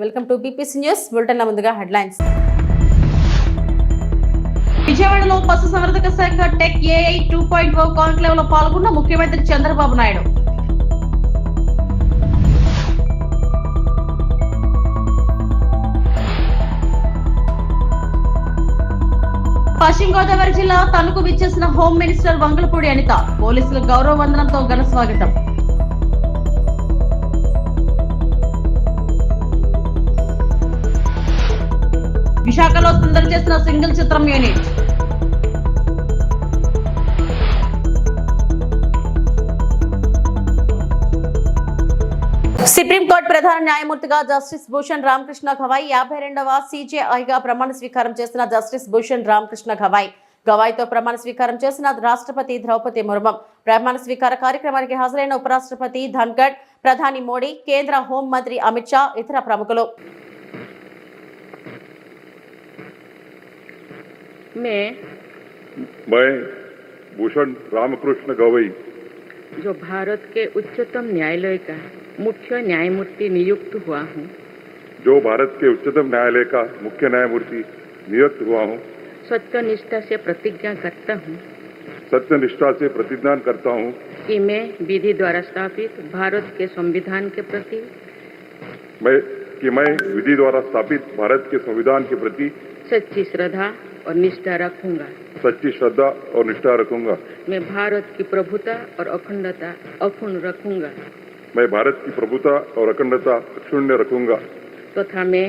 Welcome to BPC news bulletin. ముందుగా headlines. విజయవాడలో పశుసంవర్ధక శాఖ టెక్ ఏఐ 2.0 కాన్క్లేవ్ లో పాల్గొన్న ముఖ్యమంత్రి చంద్రబాబు నాయుడు. పశ్చిమ గోదావరి జిల్లా తణుకు విచ్చేసిన హోం మినిస్టర్ వంగలపూడి అనిత. పోలీసుల గౌరవ వందనంతో ఘన స్వాగతం. విశాఖలో సందడి చేసిన సింగిల్ చిత్రం యూనిట్. సుప్రీంకోర్టు ప్రధాన న్యాయమూర్తిగా జస్టిస్ భూషణ్ రామకృష్ణ గవాయ్, 52వ CJIగా ప్రమాణ స్వీకారం చేసిన జస్టిస్ భూషణ్ రామకృష్ణ గవాయ్తో ప్రమాణ స్వీకారం చేసిన రాష్ట్రపతి ద్రౌపది ముర్ము. ప్రమాణ స్వీకార కార్యక్రమానికి హాజరైన ఉపరాష్ట్రపతి ధన్ఖడ్, ప్రధాని మోడీ, కేంద్ర హోం మంత్రి అమిత్ షా, ఇతర ప్రముఖులు. मैं भूषण रामकृष्ण गवई, जो भारत के उच्चतम न्यायालय का मुख्य न्यायमूर्ति नियुक्त हुआ हूँ, जो भारत के उच्चतम न्यायालय का मुख्य न्यायमूर्ति नियुक्त हुआ हूँ, सत्यनिष्ठा से प्रतिज्ञा करता हूँ सत्यनिष्ठा से प्रतिज्ञा करता हूँ कि मैं विधि द्वारा स्थापित भारत के संविधान के प्रति मैं विधि द्वारा स्थापित भारत के संविधान के प्रति सच्ची श्रद्धा और निष्ठा रखूंगा। सच्ची श्रद्धा और निष्ठा रखूंगा। मैं भारत की प्रभुता और अखंडता अक्षुण्ण रखूंगा। मैं भारत की प्रभुता और अखंडता अक्षुण्ण रखूंगा तथा मैं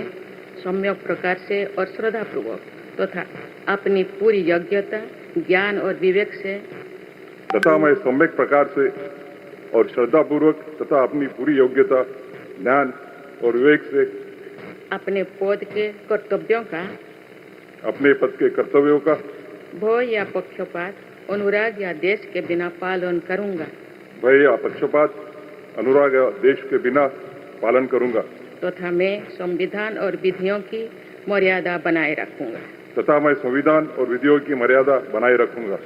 सम्यक प्रकार से और श्रद्धापूर्वक तथा अपनी पूरी योग्यता, ज्ञान और विवेक से तथा मैं सम्यक प्रकार से और श्रद्धापूर्वक तथा अपनी पूरी योग्यता, ज्ञान और विवेक से अपने पद के कर्तव्यों का, अपने पद के कर्तव्यों का भय या पक्षपात, अनुराग या देश के बिना पालन करूंगा। भय या पक्षपात, अनुराग या देश के बिना पालन करूंगा तथा मैं संविधान और विधियों की मर्यादा बनाए रखूंगा। तथा मैं संविधान और विधियों की मर्यादा बनाए रखूंगा।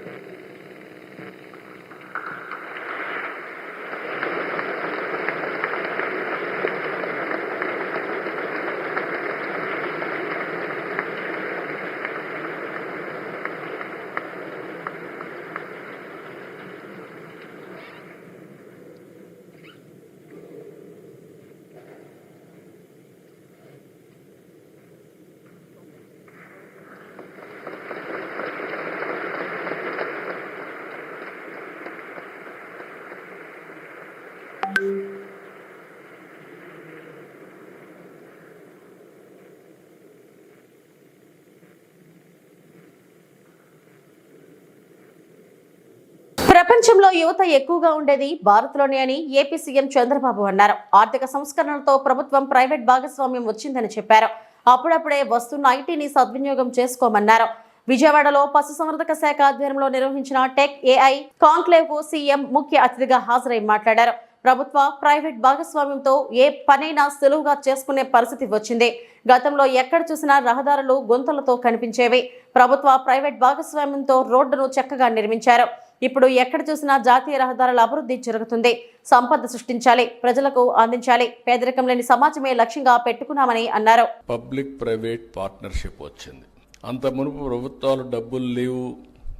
ప్రపంచంలో యువత ఎక్కువగా ఉండేది భారత్లోనే అని ఏపీ సీఎం చంద్రబాబు అన్నారు. ఆర్థిక సంస్కరణలతో ప్రభుత్వం ప్రైవేట్ భాగస్వామ్యం వచ్చిందని చెప్పారు. అప్పుడప్పుడే వస్తున్న ఐటీని సద్వినియోగం చేసుకోమన్నారు. విజయవాడలో పశుసంవర్ధక శాఖ ఆధ్వర్యంలో నిర్వహించిన టెక్ ఏఐ కాన్క్లేవ్ కు సీఎం ముఖ్య అతిథిగా హాజరై మాట్లాడారు. ప్రభుత్వ ప్రైవేట్ భాగస్వామ్యంతో ఏ పనైనా సులువుగా చేసుకునే పరిస్థితి వచ్చింది. గతంలో ఎక్కడ చూసినా రహదారులు గుంతలతో కనిపించేవి. ప్రభుత్వ ప్రైవేట్ భాగస్వామ్యంతో రోడ్డును చక్కగా నిర్మించారు. ఇప్పుడు ఎక్కడ చూసినా జాతీయ రహదారుల అభివృద్ధి జరుగుతుంది. సంపద సృష్టించాలి, ప్రజలకు అందించాలి, పేదరికం లేని సమాజమే లక్ష్యంగా పెట్టుకున్నామని అన్నారు. పబ్లిక్ ప్రైవేట్ పార్ట్నర్షిప్ వచ్చింది. అంత మునుపు ప్రభుత్వాలు డబ్బులు లేవు,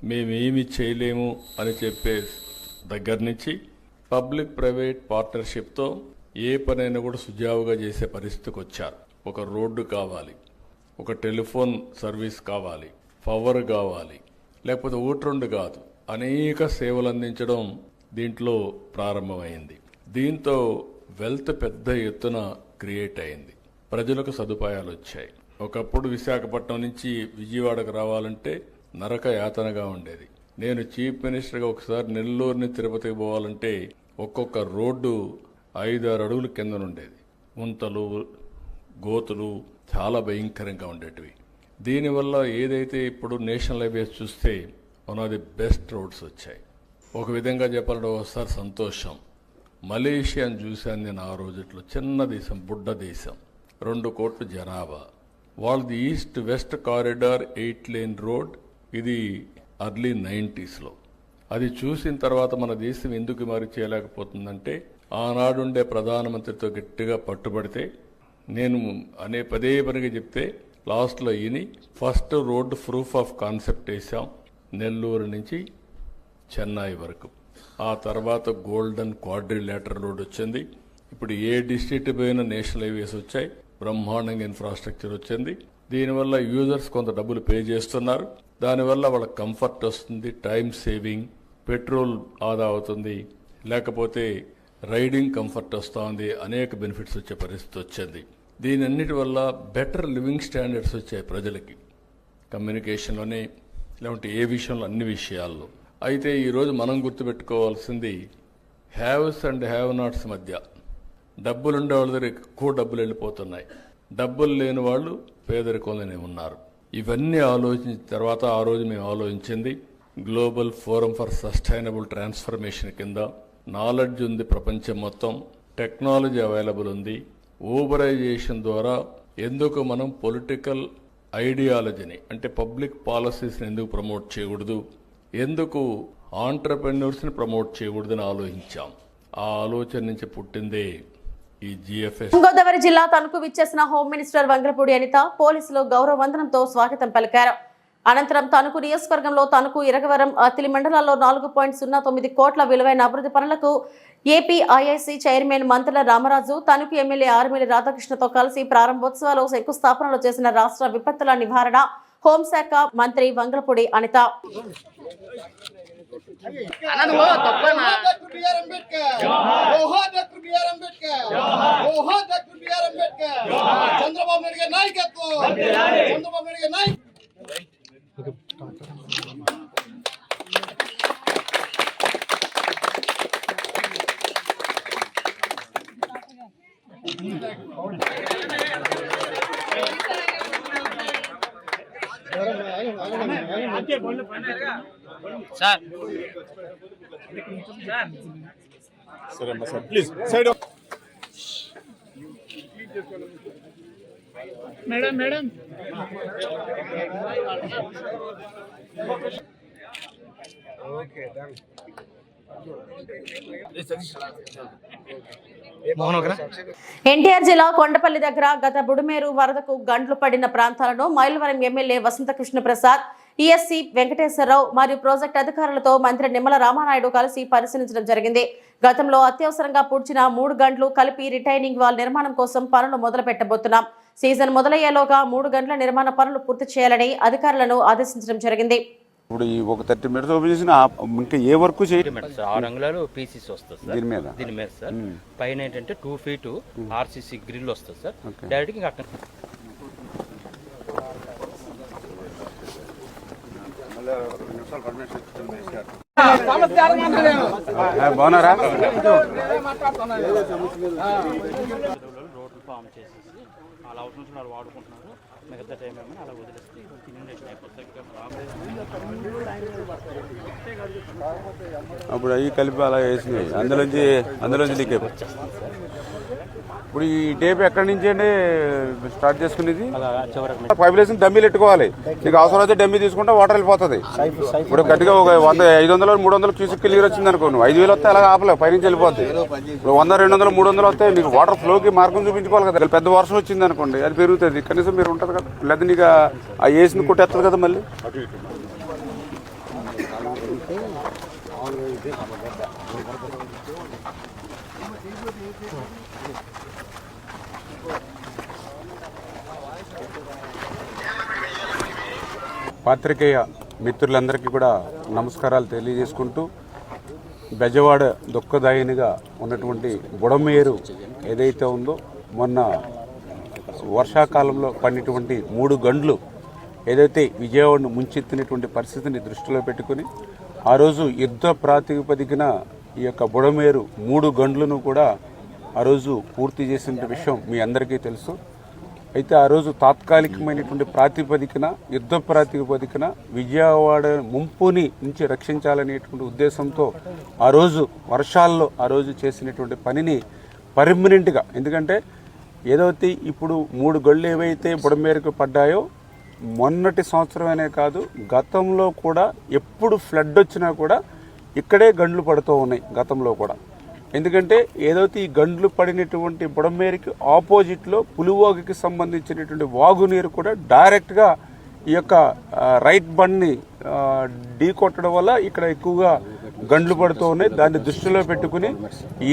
మేమేమి చేయలేము అని చెప్పే దగ్గర నుంచి పబ్లిక్ ప్రైవేట్ పార్ట్నర్షిప్తో ఏ పనైనా కూడా సుజావుగా చేసే పరిస్థితికి వచ్చారు. ఒక రోడ్డు కావాలి, ఒక టెలిఫోన్ సర్వీస్ కావాలి, పవర్ కావాలి, లేకపోతే ఒకటి రెండు కాదు, అనేక సేవలు అందించడం దీంట్లో ప్రారంభమైంది. దీంతో వెల్త్ పెద్ద ఎత్తున క్రియేట్ అయింది. ప్రజలకు సదుపాయాలు వచ్చాయి. ఒకప్పుడు విశాఖపట్నం నుంచి విజయవాడకు రావాలంటే నరక యాతనగా ఉండేది. నేను చీఫ్ మినిస్టర్గా ఒకసారి నెల్లూరుని తిరుపతికి పోవాలంటే ఒక్కొక్క రోడ్డు 5-6 అడుగుల కింద ఉండేది. గుంతలు, గోతులు చాలా భయంకరంగా ఉండేటివి. దీనివల్ల ఏదైతే ఇప్పుడు నేషనల్ హైవేస్ చూస్తే one of the best roads వచ్చాయి. ఒక విధంగా చెప్పాలంటే ఒకసారి సంతోషం. మలేషియాను చూశాను నేను ఆ రోజుట్లో. చిన్న దేశం, బుడ్డ దేశం, 2 కోట్ల జనాభా. వాళ్ళది east west corridor 8 lane road. ఇది ఎర్లీ 90sలో. అది చూసిన తర్వాత మన దేశం ఎందుకు మరి చేయలేకపోతుందంటే ఆనాడుండే ప్రధానమంత్రితో గట్టిగా పట్టుబడితే నేను పదే పనిగా చెప్తే లాస్ట్లో ఈయన first road proof of concept వేసాం నెల్లూరు నుంచి చెన్నై వరకు. ఆ తర్వాత గోల్డెన్ క్వాడ్రిలేటరల్ రోడ్ వచ్చింది. ఇప్పుడు ఏ డిస్ట్రిక్ట్ పోయినా నేషనల్ హైవేస్ వచ్చాయి, బ్రహ్మాండంగా ఇన్ఫ్రాస్ట్రక్చర్ వచ్చింది. దీనివల్ల యూజర్స్ కొంత డబ్బులు పే చేస్తున్నారు. దానివల్ల వాళ్ళకి కంఫర్ట్ వస్తుంది, టైం సేవింగ్, పెట్రోల్ ఆదా అవుతుంది, లేకపోతే రైడింగ్ కంఫర్ట్ వస్తుంది, అనేక బెనిఫిట్స్ వచ్చే పరిస్థితి వచ్చింది. దీని అన్నిటి వల్ల బెటర్ లివింగ్ స్టాండర్డ్స్ వచ్చాయి ప్రజలకి, కమ్యూనికేషన్లోనే లేకుంటే ఏ విషయంలో, అన్ని విషయాల్లో. అయితే ఈరోజు మనం గుర్తుపెట్టుకోవాల్సింది హ్యావ్స్ అండ్ హ్యావ్ నాట్స్ మధ్య డబ్బులు ఉండే వాళ్ళ దగ్గర ఎక్కువ డబ్బులు వెళ్ళిపోతున్నాయి, డబ్బులు లేని వాళ్ళు పేదరికంలోనే ఉన్నారు. ఇవన్నీ ఆలోచించిన తర్వాత ఆ రోజు మేము ఆలోచించింది global forum for sustainable transformation కింద. నాలెడ్జ్ ఉంది ప్రపంచం మొత్తం, టెక్నాలజీ అవైలబుల్ ఉంది. ఊబరైజేషన్ ద్వారా ఎందుకు మనం పొలిటికల్ ఐడియాలజీని అంటే పబ్లిక్ పాలసీస్ని ఎందుకు ప్రమోట్ చేయకూడదు, ఎందుకు ఆంటర్ప్రెన్యూర్స్ని ప్రమోట్ చేయకూడదని ఆలోచించాం. ఆ ఆలోచన నుంచి పుట్టిందే ఈ GFS. గోదావరి జిల్లా తణుకు విచ్చేసిన హోమ్ మినిస్టర్ వంగలపూడి అనిత పోలీసులు గౌరవ వందనంతో స్వాగతం పలికారు. అనంతరం తణుకు నియోజకవర్గంలో తణుకు, ఇరగవరం, అత్తిలి మండలాల్లో 4.09 కోట్ల విలువైన అభివృద్ధి పనులకు ఏపీఐఐC చైర్మన్ మంత్రుల రామరాజు, తణుకు ఎమ్మెల్యే ఆర్మిలి రాధాకృష్ణతో కలిసి ప్రారంభోత్సవాలు, శంకుస్థాపనలు చేసిన రాష్ట్ర విపత్తుల నివారణ హోంశాఖ మంత్రి వంగలపూడి అనిత. చంద్రబాబు నాయుడు గారి నాయకత్వం, చంద్రబాబు నాయుడు గారి నాయకత్వం. సార్ సరే అమ్మా sir, please side. Madam madam NTR జిల్లా కొండపల్లి దగ్గర గత బుడుమేరు వరదకు గండ్లు పడిన ప్రాంతాలను మైలవరం ఎమ్మెల్యే వసంతకృష్ణ ప్రసాద్, ESC వెంకటేశ్వరరావు మరియు ప్రాజెక్టు అధికారులతో మంత్రి నిమ్మల రామానాయుడు కలిసి పరిశీలించడం జరిగింది. గతంలో అత్యవసరంగా పూడ్చిన 3 గంటలు కలిపి రిటైనింగ్ వాల్ నిర్మాణం కోసం పనులు మొదలు పెట్టబోతున్నాం. సీజన్ మొదలయ్యేలోగా 3 గంటల నిర్మాణ పనులు పూర్తి చేయాలని అధికారులను ఆదేశించడం జరిగింది. ఇప్పుడు ఈ ఒక 30 మీటర్స్ ఓపెన్ చేసిన ఇంకా ఏ వర్క్ చేయాలి? 6 అంగుళాలు PCC వస్తుంది సార్ దీని మీద సార్. పైన ఏంటంటే 2 ఫీట్ RCC గ్రిల్ వస్తుంది సార్. డైరెక్ట్ ఇంకా అక్కడ బాగున్నారా? రోడ్లు ఫామ్ చేసేసి అలా అవసరం వాళ్ళు వాడుకుంటున్నారు. మిగతా టైం ఏమైనా అలా వదిలేస్తే ఇన్యూనేషన్ అయిపోతుంది. అప్పుడు అవి కలిపి అలా వేసినాయి, అందులోంచి లీక్ అయిపోతుంది. ఇప్పుడు ఈ టేప్ ఎక్కడి నుంచి అండి స్టార్ట్ చేసుకునేది? పైపులేషన్ డమ్మీలు పెట్టుకోవాలి. నీకు అవసరం అయితే డమ్మీ తీసుకుంటే వాటర్ వెళ్ళిపోతుంది. ఇప్పుడు గట్టిగా ఒక 100, 500, 300 క్యూసిక్ క్లియర్ వచ్చింది అనుకో, 5,000 వస్తే అలా ఆపలేవు, పైనుంచి వెళ్ళిపోతుంది. ఇప్పుడు 100, 200, 300 వస్తే నీకు వాటర్ ఫ్లోకి మార్గం చూపించుకోవాలి కదా. పెద్ద వర్షం వచ్చింది అనుకోండి, అది పెరుగుతుంది. కనీసం మీరు ఉంటుంది కదా, లేదా నీకు ఆ ఏసిని కొట్టేస్తుంది కదా మళ్ళీ. పాత్రికేయ మిత్రులందరికీ కూడా నమస్కారాలు తెలియజేసుకుంటూ, బెజవాడ దుఃఖదాయినిగా ఉన్నటువంటి బుడమేరు ఏదైతే ఉందో, మొన్న వర్షాకాలంలో పడినటువంటి 3 గంటలు ఏదైతే విజయవాడను ముంచెత్తినటువంటి పరిస్థితిని దృష్టిలో పెట్టుకుని ఆ రోజు యుద్ధ ప్రాతిపదికన ఈ యొక్క బుడమేరు 3 గంటలను కూడా ఆ రోజు పూర్తి చేసిన విషయం మీ అందరికీ తెలుసు. అయితే ఆ రోజు తాత్కాలికమైనటువంటి ప్రాతిపదికన, యుద్ధ ప్రాతిపదికన విజయవాడ ముంపుని నుంచి రక్షించాలనేటువంటి ఉద్దేశంతో ఆ రోజు వర్షాల్లో ఆ రోజు చేసినటువంటి పనిని పర్మనెంట్గా, ఎందుకంటే ఏదైతే ఇప్పుడు 3 గళ్ళు ఏవైతే బుడమేరకు పడ్డాయో మొన్నటి సంవత్సరమనే కాదు, గతంలో కూడా ఎప్పుడు ఫ్లడ్ వచ్చినా కూడా ఇక్కడే గండ్లు పడుతూ ఉన్నాయి గతంలో కూడా. ఎందుకంటే ఏదైతే ఈ గండ్లు పడినటువంటి బుడమేరుకి ఆపోజిట్లో పులివాగుకి సంబంధించినటువంటి వాగునీరు కూడా డైరెక్ట్గా ఈ యొక్క రైట్ బండ్ని ఢీ కొట్టడం వల్ల ఇక్కడ ఎక్కువగా గండ్లు పడుతూ ఉన్నాయి. దాన్ని దృష్టిలో పెట్టుకుని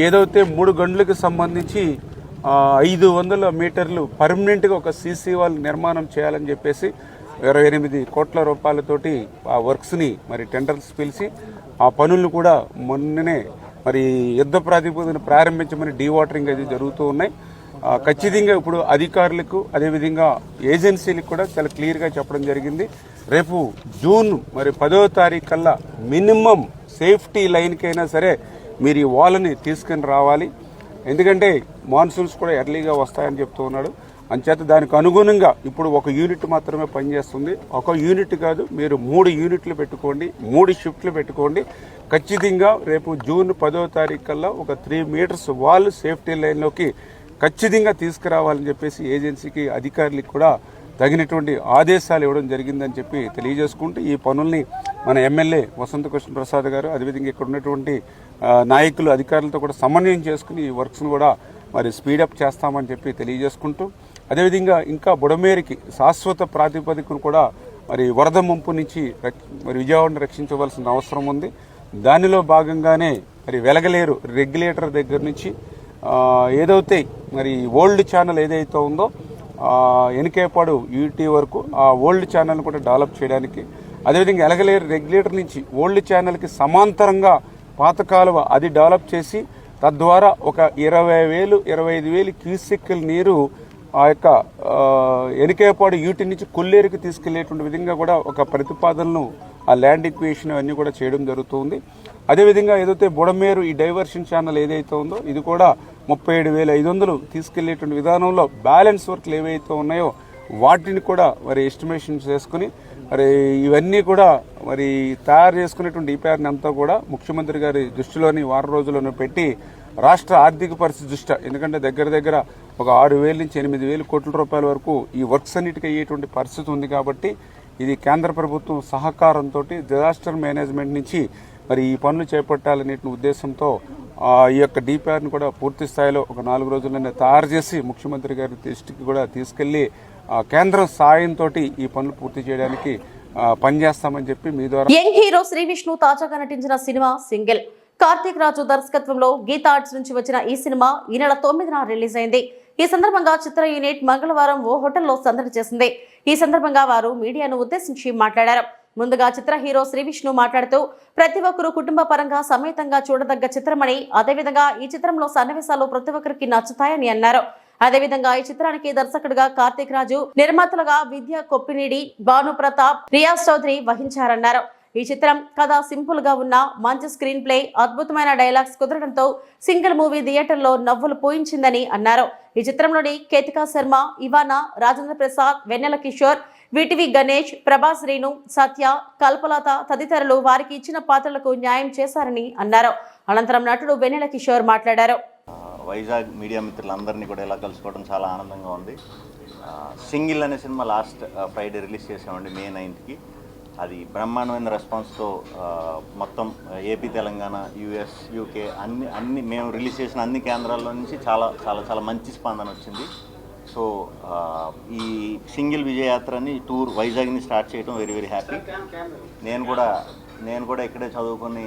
ఏదైతే 3 గండ్లకు సంబంధించి 500 మీటర్లు పర్మనెంట్గా ఒక సీసీ వాల్ నిర్మాణం చేయాలని చెప్పేసి 28 కోట్ల రూపాయలతోటి ఆ వర్క్స్ని మరి టెండర్స్ పిలిచి ఆ పనులను కూడా మొన్ననే మరి యుద్ధ ప్రాతిపదికన ప్రారంభించమని డీవాటరింగ్ అది జరుగుతూ ఉన్నాయి. ఖచ్చితంగా ఇప్పుడు అధికారులకు అదేవిధంగా ఏజెన్సీలకు కూడా చాలా క్లియర్గా చెప్పడం జరిగింది. రేపు జూన్ మరి 10వ తారీఖు కల్లా మినిమం సేఫ్టీ లైన్కైనా సరే మీరు ఈ వాల్ని తీసుకుని రావాలి. ఎందుకంటే మాన్సూన్స్ కూడా ఎర్లీగా వస్తాయని చెప్తూ ఉన్నాడు. అంచేత దానికి అనుగుణంగా ఇప్పుడు ఒక యూనిట్ మాత్రమే పనిచేస్తుంది. ఒక యూనిట్ కాదు, మీరు 3 యూనిట్లు పెట్టుకోండి, 3 షిఫ్ట్లు పెట్టుకోండి. ఖచ్చితంగా రేపు జూన్ 10వ తారీఖు కల్లా ఒక 3 మీటర్స్ వాల్ సేఫ్టీ లైన్లోకి ఖచ్చితంగా తీసుకురావాలని చెప్పేసి ఏజెన్సీకి అధికారులకు కూడా తగినటువంటి ఆదేశాలు ఇవ్వడం జరిగిందని చెప్పి తెలియజేసుకుంటూ ఈ పనుల్ని మన ఎమ్మెల్యే వసంత కృష్ణ ప్రసాద్ గారు అదేవిధంగా ఇక్కడ ఉన్నటువంటి నాయకులు అధికారులతో కూడా సమన్వయం చేసుకుని ఈ వర్క్స్ను కూడా మరి స్పీడప్ చేస్తామని చెప్పి తెలియజేసుకుంటూ అదేవిధంగా ఇంకా బుడమేరుకి శాశ్వత ప్రాతిపదికను కూడా మరి వరద ముంపు నుంచి మరి విజయవాడను రక్షించవలసిన అవసరం ఉంది. దానిలో భాగంగానే మరి వెలగలేరు రెగ్యులేటర్ దగ్గర నుంచి ఏదైతే మరి ఓల్డ్ ఛానల్ ఏదైతే ఉందో ఎనికేపాడు యూటీ వరకు ఆ ఓల్డ్ ఛానల్ కూడా డెవలప్ చేయడానికి అదేవిధంగా ఎలగలేరు రెగ్యులేటర్ నుంచి ఓల్డ్ ఛానల్కి సమాంతరంగా పాత కాలువ అది డెవలప్ చేసి తద్వారా ఒక 20,000-25,000 క్యూసెక్కుల నీరు ఆ యొక్క ఎనికేపాడు యూటీ నుంచి కొల్లేరుకి తీసుకెళ్లేటువంటి విధంగా కూడా ఒక ప్రతిపాదనలు ఆ ల్యాండ్ ఎక్విజిషన్ అన్నీ కూడా చేయడం జరుగుతుంది. అదేవిధంగా ఏదైతే బుడమేరు ఈ డైవర్షన్ ఛానల్ ఏదైతే ఉందో ఇది కూడా 37,500 తీసుకెళ్లేటువంటి విధానంలో బ్యాలెన్స్ వర్క్లు ఏవైతే ఉన్నాయో వాటిని కూడా మరి ఎస్టిమేషన్ చేసుకుని మరి ఇవన్నీ కూడా మరి తయారు చేసుకునేటువంటి ఈపీఆర్ని అంతా కూడా ముఖ్యమంత్రి గారి దృష్టిలోని వారం రోజుల్లోనే పెట్టి రాష్ట్ర ఆర్థిక పరిస్థితి దృష్ట్యా ఎందుకంటే దగ్గర ఒక 6,000 నుంచి 8,000 కోట్ల రూపాయల వరకు ఈ వర్క్స్ అన్నిటికీ అయ్యేటువంటి పరిస్థితి ఉంది. కాబట్టి ఇది కేంద్ర ప్రభుత్వం సహకారంతో డిజాస్టర్ మేనేజ్మెంట్ నుంచి మరి ఈ పనులు చేపట్టాలనే ఉద్దేశంతో ఈ యొక్క డిపిఆర్ని కూడా పూర్తి స్థాయిలో ఒక 4 రోజుల్లోనే తయారు చేసి ముఖ్యమంత్రి గారి దృష్టికి కూడా తీసుకెళ్లి కేంద్రం సాయంతో ఈ పనులు పూర్తి చేయడానికి పనిచేస్తామని చెప్పి మీ ద్వారా. యంగ్ హీరో శ్రీ విష్ణు తాజాగా నటించిన సినిమా సింగిల్. కార్తీక్ రాజు దర్శకత్వంలో గీతా ఆర్ట్స్ నుంచి వచ్చిన ఈ సినిమా ఈ నెల 9న రిలీజ్ అయింది. ఈ సందర్భంగా చిత్ర యూనిట్ మంగళవారం ఓ హోటల్లో సందడి చేసింది. ఈ సందర్భంగా వారు మీడియాను ఉద్దేశించి మాట్లాడారు. ముందుగా చిత్ర హీరో శ్రీ విష్ణు మాట్లాడుతూ ప్రతి ఒక్కరూ కుటుంబ పరంగా సమేతంగా చూడదగ్గ చిత్రమని అదేవిధంగా ఈ చిత్రంలో సన్నివేశాలు ప్రతి ఒక్కరికి నచ్చుతాయని అన్నారు. అదేవిధంగా ఈ చిత్రానికి దర్శకుడిగా కార్తీక్ రాజు, నిర్మాతలుగా విద్య కొప్పినేడి, భాను ప్రతాప్, రియాజ్ చౌదరి వహించారన్నారు. ఈ చిత్రం కథ సింపుల్ గా ఉన్న మంచి స్క్రీన్ ప్లే, అద్భుతమైన డైలాగ్స్ కుదరడంతో సింగిల్ మూవీ థియేటర్లో నవ్వులు పోయించిందని అన్నారు. ఈ చిత్రంలోని కేతికా శర్మ, ఇవానా, రాజేంద్ర ప్రసాద్, వెన్నెల కిషోర్, విటివి గణేష్, ప్రభాస్, రేణు, సత్య, కల్పలత తదితరులు వారికి ఇచ్చిన పాత్రలకు న్యాయం చేశారని అన్నారు. అనంతరం నటుడు వెన్నెల కిషోర్ మాట్లాడారు. వైజాగ్ మీడియా మిత్రులందరినీ కూడా ఇలా కలుసుకోవడం చాలా ఆనందంగా ఉంది. సింగిల్ అనే సినిమా లాస్ట్ ఫ్రైడే రిలీజ్ చేసామండి, May 9th. అది బ్రహ్మాండమైన రెస్పాన్స్తో మొత్తం ఏపీ, తెలంగాణ, US, UK అన్ని మేము రిలీజ్ చేసిన అన్ని కేంద్రాల్లో నుంచి చాలా చాలా చాలా మంచి స్పందన వచ్చింది. సో ఈ సింగిల్ విజయయాత్రని టూర్ వైజాగ్ని స్టార్ట్ చేయడం వెరీ వెరీ హ్యాపీ. నేను కూడా ఇక్కడే చదువుకొని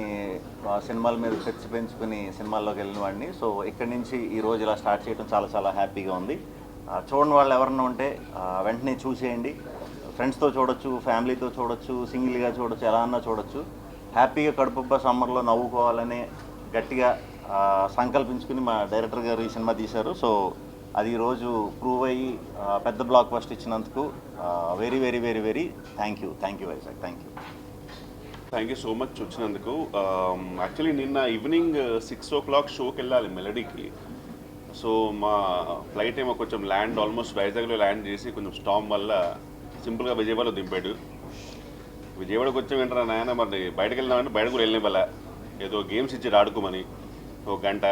సినిమాల మీద పెంచుకుని సినిమాల్లోకి వెళ్ళిన వాడిని. సో ఇక్కడి నుంచి ఈరోజు ఇలా స్టార్ట్ చేయడం చాలా చాలా హ్యాపీగా ఉంది. చూడని వాళ్ళు ఎవరన్నా ఉంటే వెంటనే చూసేయండి. ఫ్రెండ్స్తో చూడొచ్చు, ఫ్యామిలీతో చూడొచ్చు, సింగిల్గా చూడొచ్చు, ఎలా అన్నా చూడొచ్చు. హ్యాపీగా కడుపుబ్బా సమ్మర్లో నవ్వుకోవాలని గట్టిగా సంకల్పించుకుని మా డైరెక్టర్ గారు ఈ సినిమా తీశారు. సో అది ఈరోజు ప్రూవ్ అయ్యి పెద్ద బ్లాక్ బస్టర్ ఇచ్చినందుకు very very very very thank you Vizag. Thank you so much వచ్చినందుకు. యాక్చువల్లీ నిన్న ఈవినింగ్ 6 o'clock షోకి వెళ్ళాలి మెలడీకి. సో మా ఫ్లైట్ ఏమో కొంచెం ల్యాండ్ ఆల్మోస్ట్ వైజాగ్లో ల్యాండ్ చేసి కొంచెం స్టామ్ వల్ల సింపుల్గా విజయవాడలో దింపాడు. విజయవాడకు వచ్చి వెంటనే నాయన మరి బయటకు వెళ్దామంటే బయట కూడా వెళ్ళిన వల్ల ఏదో గేమ్స్ ఇచ్చి ఆడుకోమని 1 గంట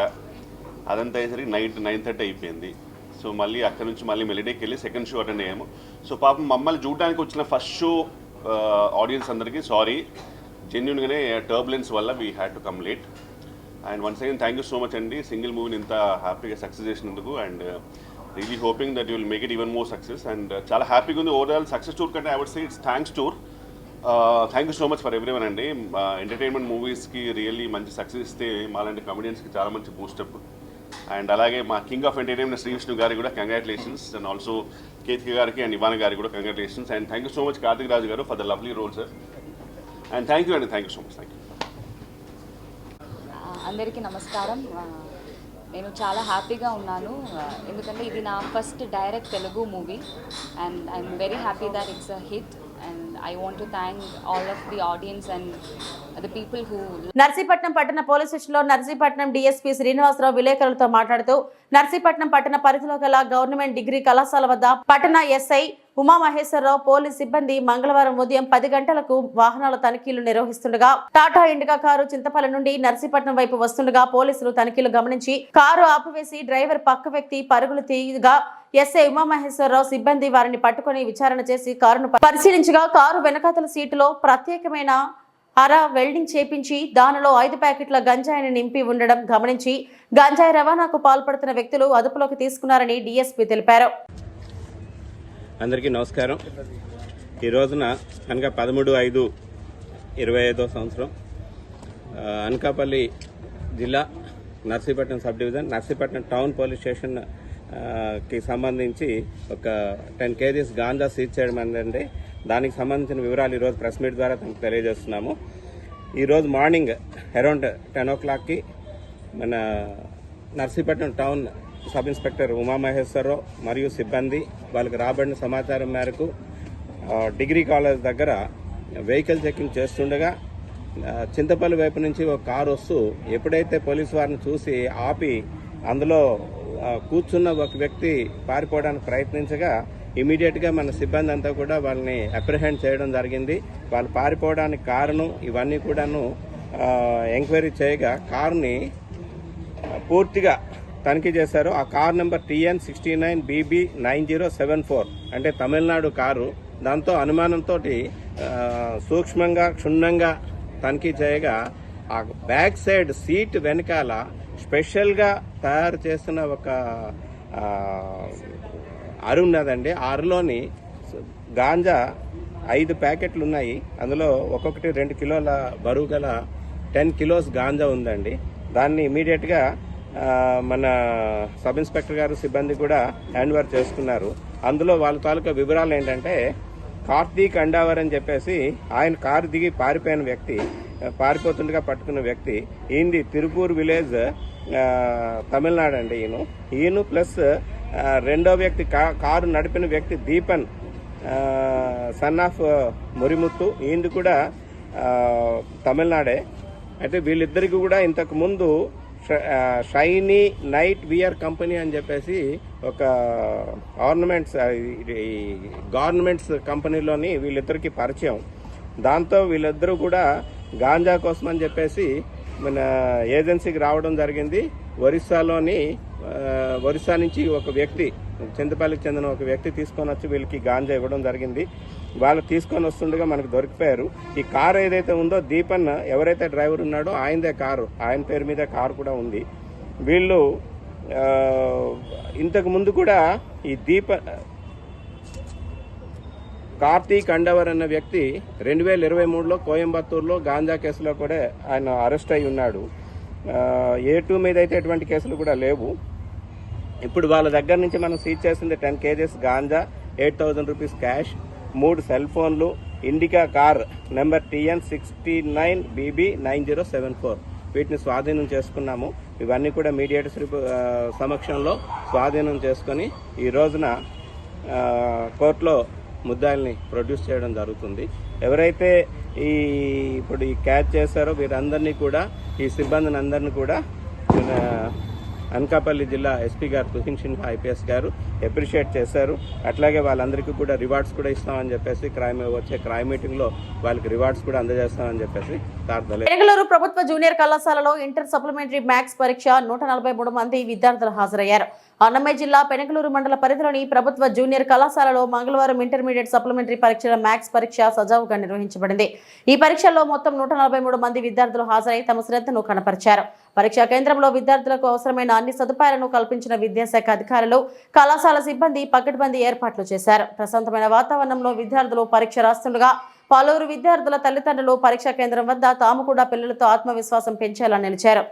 అదంతా అయ్యేసరికి నైట్ 9:30 అయిపోయింది. సో మళ్ళీ అక్కడ నుంచి మళ్ళీ మెలడీకి వెళ్ళి సెకండ్ షో అటెండ్ అయ్యాము. సో పాపం మమ్మల్ని చూడడానికి వచ్చిన ఫస్ట్ షో ఆడియన్స్ అందరికీ సారీ, జెన్యున్గానే టర్బులెన్స్ వల్ల we had to come late. And once again thank you so much అండి సింగిల్ మూవీని ఇంత హ్యాపీగా సక్సెస్ చేసినందుకు. And really hoping that you will make it even more success. And చాలా హ్యాపీగా ఉంది. ఓవరాల్ సక్సెస్ టూర్ కంటే I would say it's thanks tour. Thank you so much for everyone అండి. ఎంటర్టైన్మెంట్ మూవీస్కి రియల్లీ మంచి సక్సెస్ ఇస్తే మాలాంటి కమెడియన్స్కి చాలా మంచి బూస్టప్. అండ్ అలాగే మా king of entertainment Shri Vishnu గారికి కూడా కంగ్రాచులేషన్స్. అండ్ ఆల్సో కేతిక గారికి అండ్ ఇవాన్ గారికి కూడా congratulations. And thank you so much Karthik Raju గారు for the lovely role sir. And thank you అండి, thank you so much. Thank you. అందరికీ నమస్కారం. నేను చాలా హ్యాపీగా ఉన్నాను ఎందుకంటే ఇది నా first direct Telugu movie and I'm very happy that it's a hit and I want to thank all of the audience and the people who. Narsipatnam పట్టణ పోలీస్ స్టేషన్లో నర్సీపట్నం డీఎస్పీ శ్రీనివాసరావు విలేకరులతో మాట్లాడుతూ నర్సీపట్నం పట్టణ పరిధిలో గల గవర్నమెంట్ డిగ్రీ కళాశాల వద్ద పట్టణ ఎస్ఐ ఉమామహేశ్వరరావు పోలీస్ సిబ్బంది మంగళవారం ఉదయం 10 గంటలకు వాహనాల తనిఖీలు నిర్వహిస్తుండగా టాటా ఇండికా కారు చింతపల్లి నుండి నర్సీపట్నం వైపు వస్తుండగా పోలీసులు తనిఖీలు గమనించి కారు ఆపివేసి డ్రైవర్ పక్క వ్యక్తి పరుగులు తీయగా ఎస్ఐ ఉమామహేశ్వరరావు సిబ్బంది వారిని పట్టుకుని విచారణ చేసి కారును పరిశీలించగా కారు వెనకాతల సీటులో ప్రత్యేకమైన వెల్డింగ్ చేపించి దానిలో 5 ప్యాకెట్ల గంజాయిని నింపి ఉండడం గమనించి గంజాయి రవాణాకు పాల్పడుతున్న వ్యక్తులు అదుపులోకి తీసుకున్నారని డీఎస్పీ తెలిపారు. అందరికీ నమస్కారం. ఈ రోజున అనగా 13/5/25 సంవత్సరం అనకాపల్లి జిల్లా Narsipatnam sub division Narsipatnam town police station కి సంబంధించి ఒక 10 kgs గాంజా సీజ్ చేయడం అంటే దానికి సంబంధించిన వివరాలు ఈరోజు ప్రెస్ మీట్ ద్వారా తనకు తెలియజేస్తున్నాము. ఈరోజు మార్నింగ్ అరౌండ్ 10 o'clockకి మన Narsipatnam town sub inspector Umamaheswararao మరియు సిబ్బంది వాళ్ళకి రాబడిన సమాచారం మేరకు డిగ్రీ కాలేజ్ దగ్గర వెహికల్ చెకింగ్ చేస్తుండగా చింతపల్లి వైపు నుంచి ఒక కారు వస్తూ ఎప్పుడైతే పోలీసు వారిని చూసి ఆపి అందులో కూర్చున్న ఒక వ్యక్తి పారిపోవడానికి ప్రయత్నించగా ఇమీడియట్గా మన సిబ్బంది అంతా కూడా వాళ్ళని అప్రిహెండ్ చేయడం జరిగింది. వాళ్ళు పారిపోవడానికి కారణం ఇవన్నీ కూడాను ఎంక్వైరీ చేయగా కారుని పూర్తిగా తనిఖీ చేశారు. ఆ కారు నెంబర్ TN69BB9074 అంటే తమిళనాడు కారు. దాంతో అనుమానంతో సూక్ష్మంగా క్షుణ్ణంగా తనిఖీ చేయగా ఆ బ్యాక్ సైడ్ సీట్ వెనకాల స్పెషల్గా తయారు చేసిన ఒక అరు ఉన్నదండి. ఆ అరులోని గాంజా 5 ప్యాకెట్లు ఉన్నాయి. అందులో ఒక్కొక్కటి 2 కిలోల బరువు గల 10 kilos గాంజా ఉందండి. దాన్ని ఇమీడియట్గా మన సబ్ ఇన్స్పెక్టర్ గారు సిబ్బంది కూడా హ్యాండ్ ఓవర్ చేసుకున్నారు. అందులో వాళ్ళ తాలూకా వివరాలు ఏంటంటే కార్తీక్ అండావర్ అని చెప్పేసి ఆయన కారు దిగి పారిపోయిన వ్యక్తి, పారిపోతుండగా పట్టుకున్న వ్యక్తి. ఈయనది తిరుపూర్ విలేజ్ తమిళనాడు అండి. ఈయన ప్లస్ రెండో వ్యక్తి కారు నడిపిన వ్యక్తి దీపన్ సన్ ఆఫ్ మురిముత్తు, ఈయనది కూడా తమిళనాడే. అయితే వీళ్ళిద్దరికి కూడా ఇంతకు ముందు షైనీ నైట్ వియర్ కంపెనీ అని చెప్పేసి ఒక గవర్నమెంట్స్ కంపెనీలోని వీళ్ళిద్దరికి పరిచయం. దాంతో వీళ్ళిద్దరూ కూడా గాంజా కోసం అని చెప్పేసి మన ఏజెన్సీకి రావడం జరిగింది. ఒరిస్సా నుంచి ఒక వ్యక్తి, చింతపల్లికి చెందిన ఒక వ్యక్తి తీసుకొని వచ్చి వీళ్ళకి గాంజా ఇవ్వడం జరిగింది. వాళ్ళు తీసుకొని వస్తుండగా మనకు దొరికిపోయారు. ఈ కారు ఏదైతే ఉందో దీపన్ ఎవరైతే డ్రైవర్ ఉన్నాడో ఆయనదే కారు, ఆయన పేరు మీద కారు కూడా ఉంది. వీళ్ళు ఇంతకు ముందు కూడా ఈ కార్తీక్ అండవర్ అన్న వ్యక్తి 2023లో కోయంబత్తూరులో గాంజా కేసులో కూడా ఆయన అరెస్ట్ అయి ఉన్నాడు. A2 మీద అయితే ఎటువంటి కేసులు కూడా లేవు. ఇప్పుడు వాళ్ళ దగ్గర నుంచి మనం సీజ్ చేసింది 10 kgs ganja, 8,000 rupees cash, 3 cell ఫోన్లు, ఇండికా కార్ నెంబర్ TN69BB9074 వీటిని స్వాధీనం చేసుకున్నాము. ఇవన్నీ కూడా మీడియేటర్స్ సమక్షంలో స్వాధీనం చేసుకొని ఈ రోజున కోర్టులో ముద్దాయిల్ని ప్రొడ్యూస్ చేయడం జరుగుతుంది. ఎవరైతే ఇప్పుడు ఈ క్యాచ్ చేశారో వీరందరినీ కూడా, ఈ సిబ్బందిని అందరినీ కూడా అనకాపల్లి జిల్లా ఎస్పీ గారు తుహిన్ సిన్హా IPS గారు అప్రిషియేట్ చేశారు. అట్లాగే వాళ్ళందరికీ కూడా రివార్డ్స్ కూడా ఇస్తామని చెప్పేసి వచ్చే క్రైమ్ మీటింగ్ లో వాళ్ళకి రివార్డ్స్ కూడా అందజేస్తామని చెప్పేసి బెంగళూరు ప్రభుత్వ జూనియర్ కళాశాలలో ఇంటర్ సప్లిమెంటరీ మ్యాథ్స్ పరీక్ష 143 మంది విద్యార్థులు హాజరయ్యారు. అన్నమయ్య జిల్లా పెనగలూరు మండల పరిధిలోని ప్రభుత్వ జూనియర్ కళాశాలలో మంగళవారం ఇంటర్మీడియట్ సప్లిమెంటరీ పరీక్షల మ్యాథ్స్ పరీక్ష సజావుగా నిర్వహించబడింది. ఈ పరీక్షల్లో మొత్తం 143 మంది విద్యార్థులు హాజరై తమ శ్రద్ధను కనపరిచారు. పరీక్షా కేంద్రంలో విద్యార్థులకు అవసరమైన అన్ని సదుపాయాలను కల్పించిన విద్యాశాఖ అధికారులు, కళాశాల సిబ్బంది పకడ్బందీ ఏర్పాట్లు చేశారు. ప్రశాంతమైన వాతావరణంలో విద్యార్థులు పరీక్ష రాస్తుండగా పలువురు విద్యార్థుల తల్లిదండ్రులు పరీక్షా కేంద్రం వద్ద తాము కూడా పిల్లలతో ఆత్మవిశ్వాసం పెంచేలా నిలిచారు.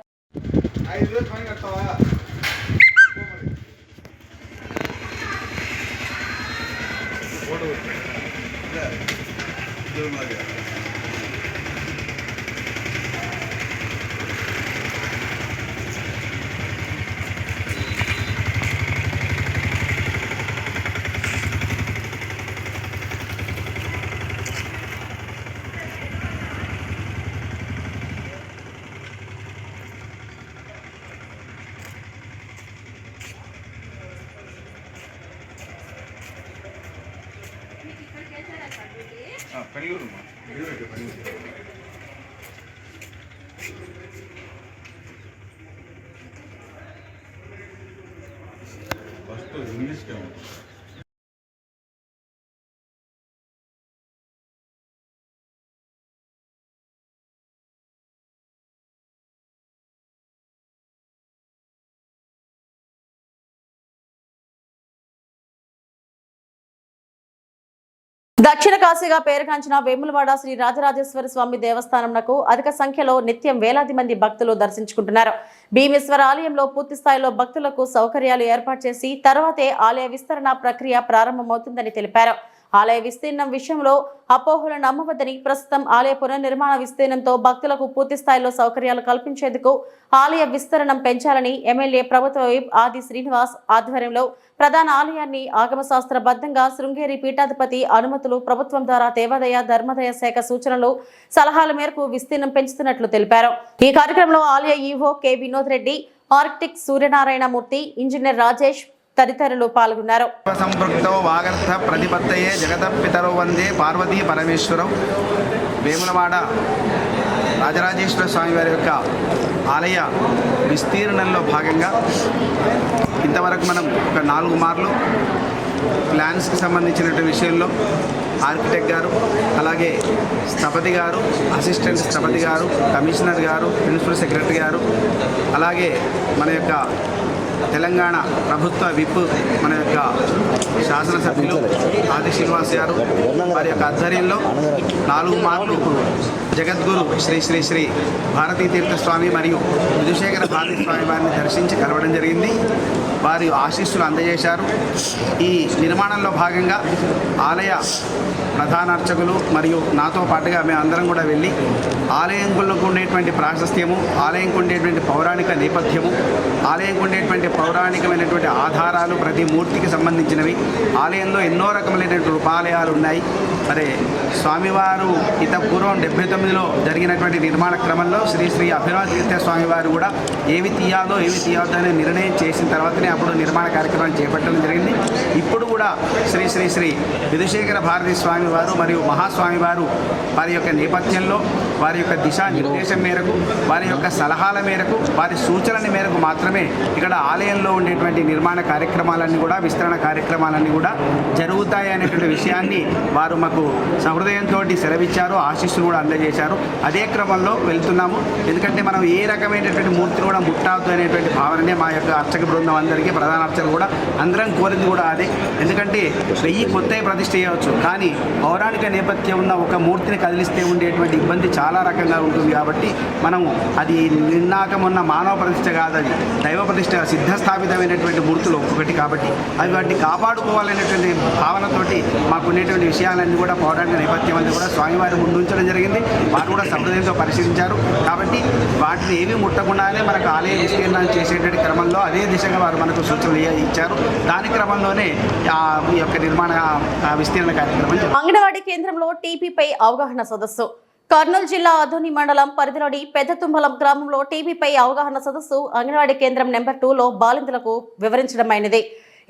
దక్షిణ కాశీగా పేరుగాంచిన వేములవాడ శ్రీ రాజరాజేశ్వర స్వామి దేవస్థానంకు అధిక సంఖ్యలో నిత్యం వేలాది మంది భక్తులు దర్శించుకుంటున్నారు. భీమేశ్వర ఆలయంలో పూర్తి స్థాయిలో భక్తులకు సౌకర్యాలు ఏర్పాటు చేసి తర్వాతే ఆలయ విస్తరణ ప్రక్రియ ప్రారంభమవుతుందని తెలిపారు. ఆలయ విస్తీర్ణం విషయంలో అపోహలు నమ్మవద్దని, ప్రస్తుతం ఆలయ పునర్నిర్మాణ విస్తీర్ణంతో భక్తులకు పూర్తి స్థాయిలో సౌకర్యాలు కల్పించేందుకు ఆలయ విస్తరణం పెంచాలని ఎమ్మెల్యే ప్రభుత్వ విప్ ఆది శ్రీనివాస్ ఆధ్వర్యంలో ప్రధాన ఆలయాన్ని ఆగమశాస్త్రబద్ధంగా శృంగేరి పీఠాధిపతి అనుమతులు, ప్రభుత్వం ద్వారా దేవాదాయ ధర్మాదాయ శాఖ సూచనలు, సలహాల మేరకు విస్తీర్ణం పెంచుతున్నట్లు తెలిపారు. ఈ కార్యక్రమంలో ఆలయ EO K Vinod Reddy, architect Suryanarayanamurthy, engineer Rajesh తదితరులు పాల్గొన్నారు. సంపృక్తో వాగర్థ ప్రతిపత్తయే జగత పితరో వందే పార్వతీ పరమేశ్వరం. వేములవాడ రాజరాజేశ్వర స్వామి వారి యొక్క ఆలయ విస్తీర్ణంలో భాగంగా ఇంతవరకు మనం ఒక 4 మార్లు ప్లాన్స్కి సంబంధించినటువంటి విషయంలో ఆర్కిటెక్ట్ గారు, అలాగే స్థపతి గారు, అసిస్టెంట్ స్థపతి గారు, కమిషనర్ గారు, ప్రిన్సిపల్ సెక్రటరీ గారు, అలాగే మన యొక్క తెలంగాణ ప్రభుత్వ విప్ మన యొక్క శాసనసభ్యులు ఆది శ్రీనివాస్ గారు వారి యొక్క ఆధ్వర్యంలో 4 మార్లు జగద్గురు శ్రీ శ్రీ శ్రీ భారతీ తీర్థస్వామి మరియు విధుశేఖర భారతీ స్వామి వారిని దర్శించి కలవడం జరిగింది. వారి ఆశీస్సులు అందజేశారు. ఈ నిర్మాణంలో భాగంగా ఆలయ ప్రధాన అర్చకులు మరియు నాతో పాటుగా మేమందరం కూడా వెళ్ళి ఆలయంలో ఉండేటువంటి ప్రాశస్త్యము, ఆలయంకు ఉండేటువంటి పౌరాణిక నేపథ్యము, ఆలయంకు ఉండేటువంటి పౌరాణికమైనటువంటి ఆధారాలు, ప్రతి మూర్తికి సంబంధించినవి, ఆలయంలో ఎన్నో రకములైనటువంటి రూపాలయాలు ఉన్నాయి. మరి స్వామివారు పూర్వం 79లో జరిగినటువంటి నిర్మాణ క్రమంలో శ్రీ శ్రీ అభినవ తీర్థ స్వామివారు కూడా ఏవి తీయాలో ఏవి తీయాలో అనే నిర్ణయం చేసిన తర్వాతనే అప్పుడు నిర్మాణ కార్యక్రమాన్ని చేపట్టడం జరిగింది. ఇప్పుడు కూడా శ్రీ శ్రీ శ్రీ విధుశేఖర భారతీ స్వామి వారు మరియు మహాస్వామి వారు వారి యొక్క నేపథ్యంలో, వారి యొక్క దిశానిర్దేశం మేరకు, వారి యొక్క సలహాల మేరకు, వారి సూచనల మేరకు మాత్రమే ఇక్కడ ఆలయంలో ఉండేటువంటి నిర్మాణ కార్యక్రమాలన్నీ కూడా, విస్తరణ కార్యక్రమాలన్నీ కూడా జరుగుతాయి అనేటువంటి విషయాన్ని వారు మాకు సహృదయంతో సెలవిచ్చారు, ఆశీస్సులు కూడా అందజేశారు. అదే క్రమంలో వెళ్తున్నాము. ఎందుకంటే మనం ఏ రకమైనటువంటి మూర్తిని కూడా ముట్టాదు అనేటువంటి భావననే మా యొక్క అర్చక బృందం అందరికీ, ప్రధాన అర్చకులు కూడా అందరం కోరింది కూడా అదే. ఎందుకంటే 1000 కొత్తవి ప్రతిష్ఠ చేయవచ్చు, కానీ పౌరాణిక నేపథ్యం ఉన్న ఒక మూర్తిని కదిలిస్తే ఉండేటువంటి ఇబ్బంది చాలా రకంగా ఉంటుంది. కాబట్టి మనం అది నిన్నాకమున్న మానవ ప్రతిష్ఠ కాదు, అది దైవ ప్రతిష్ఠ, సిద్ధస్థాపితమైనటువంటి మూర్తులు ఒక్కొక్కటి. కాబట్టి అవి వాటిని కాపాడుకోవాలనేటువంటి భావనతోటి మాకు ఉండేటువంటి విషయాలన్నీ కూడా పౌరాణిక నేపథ్యం అన్ని కూడా స్వామివారి ముందు ఉంచడం జరిగింది. వారు కూడా సహృదయంతో పరిశీలించారు. కాబట్టి వాటిని ఏమీ ముట్టకుండానే మనకు ఆలయ విస్తీర్ణాన్ని చేసేటువంటి క్రమంలో అదే దిశగా వారు మనకు సూచనలు ఇచ్చారు. దాని క్రమంలోనే ఈ యొక్క నిర్మాణ విస్తీర్ణ కార్యక్రమం. అంగన్వాడీ కేంద్రంలో టీబీపై అవగాహన సదస్సు. కర్నూలు జిల్లా అధోని మండలం పరిధిలోని పెద్దతుంబలం గ్రామంలో టీబీపై అవగాహన సదస్సు అంగన్వాడీ కేంద్రం నెంబర్ 2లో బాలింతలకు వివరించడమైనది.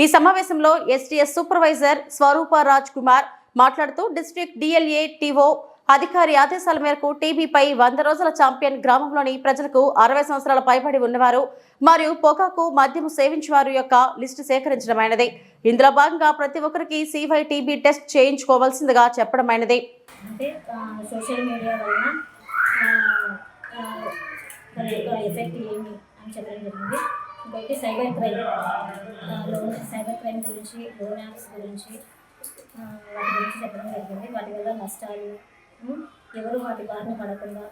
ఈ సమావేశంలో ఎస్టీఎస్ సూపర్వైజర్ స్వరూప రాజ్ కుమార్ మాట్లాడుతూ డిస్ట్రిక్ట్ డిఎల్ఏ టీఓ అధికారి ఆదేశాల మేరకు టీబీపై 100 రోజుల ఛాంపియన్ గ్రామంలోని ప్రజలకు 60 సంవత్సరాల పైబడి ఉన్నవారు మరియు పొగాకు మద్యము సేవించేవారు యొక్క లిస్టు సేకరించడమైనది. ఇందులో భాగంగా ప్రతి ఒక్కరికి CYTB టెస్ట్ చేయించుకోవాల్సిందిగా చెప్పడమైనది. అంటే సోషల్ మీడియా వలన ఎఫెక్ట్ ఏమి అని చెప్పడం జరిగింది. ఇంకొకటి సైబర్ క్రైమ్ గురించి, లోన్ యాప్స్ గురించి వాటి గురించి చెప్పడం జరిగింది. వాటి వల్ల నష్టాలు, ఎవరు వాటి బారిన పడకుండా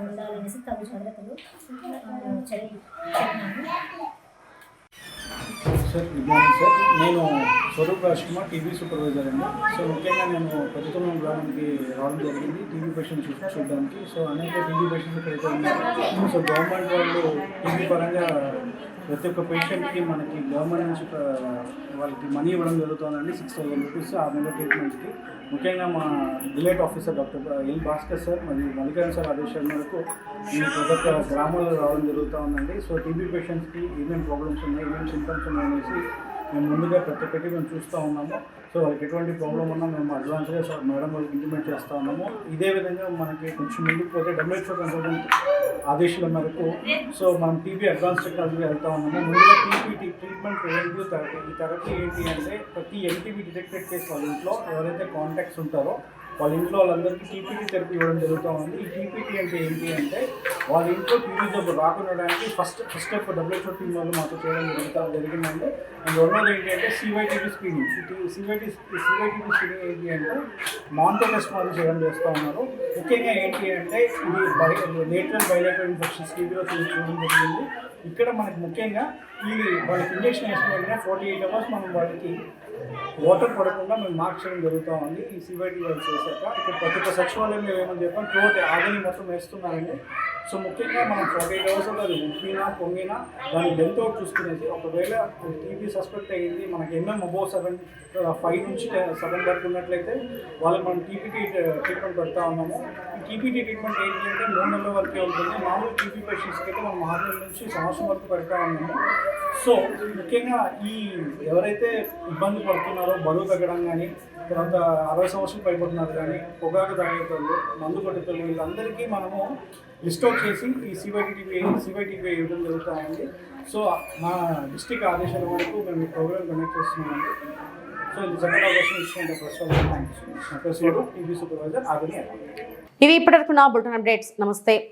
ఉండాలనేసి తగు జాగ్రత్తలు చెప్పినాను. Sir good morning sir. నేను స్వరూప్ రాజ్కుమార్, టీబీ సూపర్వైజర్ అండి. సో ముఖ్యంగా నేను ప్రతికులం గ్రామానికి రావడం జరిగింది టీబీ పేషెంట్స్ చూడడానికి. సో అనేక టీబీ పేషెంట్స్ ఇక్కడైతే ఉన్నారు. సో గవర్నమెంట్ వాళ్ళు టీబీ పరంగా ప్రతి ఒక్క పేషెంట్కి మనకి గవర్నమెంట్ నుంచి వాళ్ళకి మనీ ఇవ్వడం జరుగుతుందండి. 6,000 రూపీస్ 6 నెలల ట్రీట్మెంట్కి. ముఖ్యంగా మా delight officer doctor L Bhaskar sir మరియు మల్లికార్జున సార్ ఆదేశాల మేరకు నేను ప్రతి ఒక్క గ్రామాల్లో రావడం జరుగుతూ ఉందండి. సో టీబీ పేషెంట్స్కి ఏమేమి ప్రాబ్లమ్స్ ఉన్నాయి, ఏమేమి సింటమ్స్ ఉన్నాయి అనేసి మేము ముందుగా ప్రతి ఒక్కటి మేము చూస్తూ ఉన్నాము. సో వాళ్ళకి ఎటువంటి ప్రాబ్లం ఉన్నా మేము అడ్వాన్స్గా సార్ మేడం వాళ్ళకి ఇంప్లిమెంట్ చేస్తూ ఉన్నాము. ఇదే విధంగా మనకి కొంచెం ముందుకు పోతే WHO కన్సల్టెంట్ ఆదేశాల మేరకు సో మనం టీబీ అడ్వాన్స్ టెక్నాలజీగా వెళ్తూ ఉన్నాము. ముందుగా టీబీ ట్రీట్మెంట్ ప్రివెంటివ్ థెరపీ. ఈ థెరపీ ఏంటి అంటే ప్రతి ఎన్టీబీ డిటెక్టెడ్ కేసు వాళ్ళ ఇంట్లో ఎవరైతే కాంటాక్ట్స్ ఉంటారో వాళ్ళ ఇంట్లో వాళ్ళందరికీ టీపీటీ థెరపీ ఇవ్వడం జరుగుతూ ఉంది. ఈ టీపీటీ అంటే ఏంటి అంటే వాళ్ళ ఇంట్లో టీబీ జబ్బు రాకుండడానికి ఫస్ట్ స్టెప్ WHO టీం వాళ్ళు మాతో చేయడం జరిగిందండి. అండ్ రెండోది ఏంటి అంటే CYTB స్క్రీనింగ్. CYTB స్క్రీనింగ్ ఏంటి అంటే మానిటర్ టెస్ట్ వాళ్ళు చేస్తూ ఉన్నారు. ముఖ్యంగా ఏంటి అంటే ఇది లేటరల్ బైలేటరల్ ఇన్ఫెక్షన్స్ టీబీలో చూడడం జరిగింది. ఇక్కడ మనకి ముఖ్యంగా వాళ్ళకి ఇంజెక్షన్ వేసిన వెంటనే 48 అవర్స్ మనం వాళ్ళకి వాటర్ పడకుండా మేము మార్క్ చేయడం జరుగుతూ ఉంది. ఈ CYTB వాళ్ళు చేశాక ఇక్కడ ప్రతి ఒక్క సచివాలయంలో ఏమని చెప్పాం త్రోట్ ఆగని మొత్తం వేస్తున్నారండి. సో ముఖ్యంగా మనం 48 అవర్స్లో అది ఉప్పినా పొంగినా దాన్ని డెల్త్ అవుట్ చూసుకునేసి ఒకవేళ టీబీ సస్పెక్ట్ అయ్యింది మనకి అబోవ్ 5 నుంచి 7 వరకు ఉన్నట్లయితే వాళ్ళకి మనం టీపీటీ ట్రీట్మెంట్ పెడతా ఉన్నాము. ఈ టీపీటీ ట్రీట్మెంట్ ఏంటి అంటే 3 నెలల వరకే ఉంటుంది. మామూలు టీబీ పేషెంట్స్కి అయితే మనం 6 నెలల నుంచి సంవత్సరం వరకు పెడతా ఉన్నాము. సో ముఖ్యంగా ఎవరైతే ఇబ్బంది పడుతున్నారో బరువు తగ్గడం కానీ, తర్వాత 60 సంవత్సరాలు పైబడుతున్నారు కానీ, పొగాకు తాగేటోళ్ళు, మందు కొట్టేటోళ్ళు, వీళ్ళందరికీ మనము లిస్ట్ అవుట్ చేసి ఈ CYTB ఇవ్వడం జరుగుతూ ఉంది. సో మా డిస్ట్రిక్ట్ ఆదేశాల వరకు మేము ఈ ప్రోగ్రామ్ కండక్ట్ చేస్తున్నామండి. సో ఇది సెకండ్ అవకాశం ఇచ్చిన ఫస్ట్ ఆఫ్ ఆల్ థ్యాంక్స్. నా పేరు టీబీ సూపర్వైజర్ ఆగని. ఇవి ఇప్పటివరకు నా బులెటిన్ అప్డేట్స్. నమస్తే.